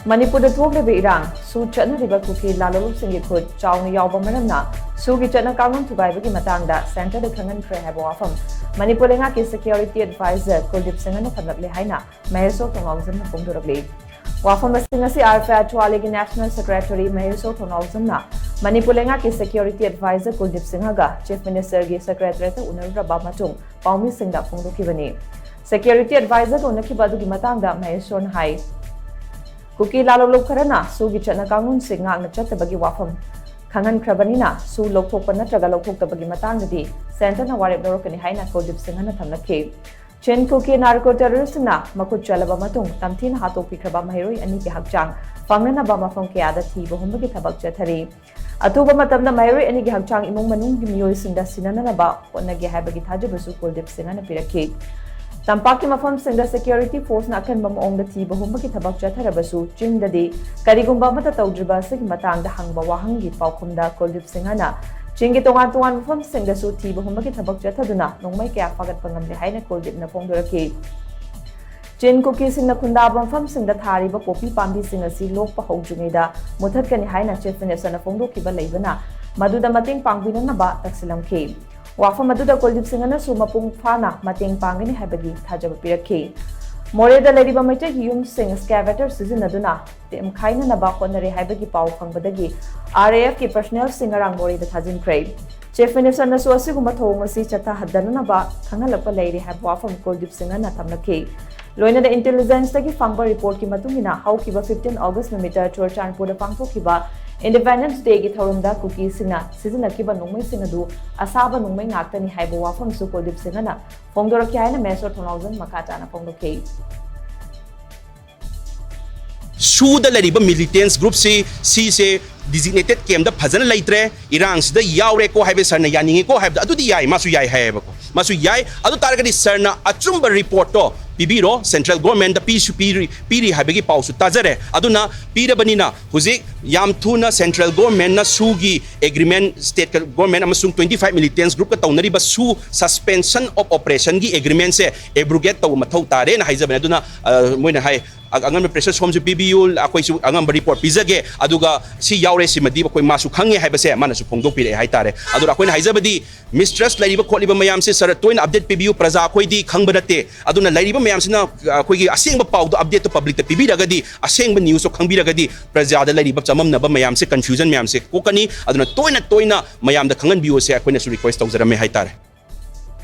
Manipur the thokliba irang, su Chatna-Riba Kuki Lalhoulup Singh khut, chaona yaoba maramna, su ki Chatna-Kanglon Thugaibagi Matangda, Center the Khanghankhre haiba wapham, Manipur leingak ki Security Advisor Kuldip Singh thamlakle haina, Maheshwar Thounaojam phongdorakli. Wapham asing RFA Tualegi National Secretary Maheshwar Thounaojam na Manipur leingak ki Security Advisor Kuldip Singh ga Chief Minister ki Secretary unauthorized matung paumi singda phongdokibani. Security Advisor unakiba ki Matangda Maheshwar na hai Kuki Lalhoulup karana su gi Chatna-Kanglon Singh na chattabagi wapham Khanghankhre banina su lokthokpa natraga lokthoktabagi matangdadi center na warep lorokani haina Kuldip Singh na thamlakhe. Chen Kuki narco terrorist na makut chalaba matung tamthina hatokpikraba maheroi ani ki hakchang fangnanaba mafam kayada thiba humbagi thabak chathari. Atuba matamda maheroi ani ki hakchang imong manung gi miyoi singda sinananaba hotnagi haibagi thajabasu Kuldip Singh na pirakhe. Tampaki mafam singda security force na akan bamaong da thiba humbagi thabak chatharabasu chingdadi karigumba mata tawdriba sig matangda hangba wahangi paukhumda Kuldip Singh na Chingi tongan mafam singda su thiba humbagi thabak chathaduna nongmai kaya fagat pangamle haina Kuldip na phongdorakli. Chin Kuki Singh na khundaba mafam singda thariba popi pambi sing asi lokpa hawdringida muthatkani haina Chief Minister na phongdokiba leibana maduda mating pangbinanaba taksilamkhe. Wapham aduda Kuldip Singh na su mapung phana mating pangani haibagi thajaba pirakhe. Moreda leriba maite yum sing excavator sizinaduna tem khaina naba khonare haibagi pau phangbadagi RAF ki personnel singarang moreda thajinkhre. Chief Minister na su asiguma thong asi chatha hadananaba khangalapa leiri haib wapham Kuldip Singh na thamlakhe. Loina the intelligence tagi fangba report ki matungina haukiba 15 August numita Churchanpur da pangthokiba Independence Day ki thorumda Kuki Singh na sizinakiba nongmai singadu asaba nongmai ngaktani haiba wapham su Kuldip Singh na phongdorakli haina Maheshwar Thounaojam makata na phongdokhe. Suda lariba militants group se designated camp da phajana laitre irang sida yaure ko haibe sarna yaningi ko haibe adu di yai masu yai haiba ko masu yai adu targadi sarna achumba report to pibiro central government da piri haibegi pausu tajare aduna pirabanina huzik yam thuna central government na sugi agreement state government amasung 25 militants group ka taunari ba su suspension of operation gi agreement se abrogate taw mathau tare na haijabana aduna moina hai angam pressure home su PBU akoi su angam report pizage aduga si yaure si madi ba koi masu khange hai ba se mana su phongdok pire hai tare adura koi na haijabadi mistrust lariba kholiba mayam se sar toin update PBU praja koi di khangbanate aduna lariba mayam sina koi asengba pau do update to public ta pibiragadi asengba news so khangbiragadi praja da lariba chamam na ba mayam se confusion mayam se kokani aduna toina mayam da khangan biu se koi na su request tawjarame hai tare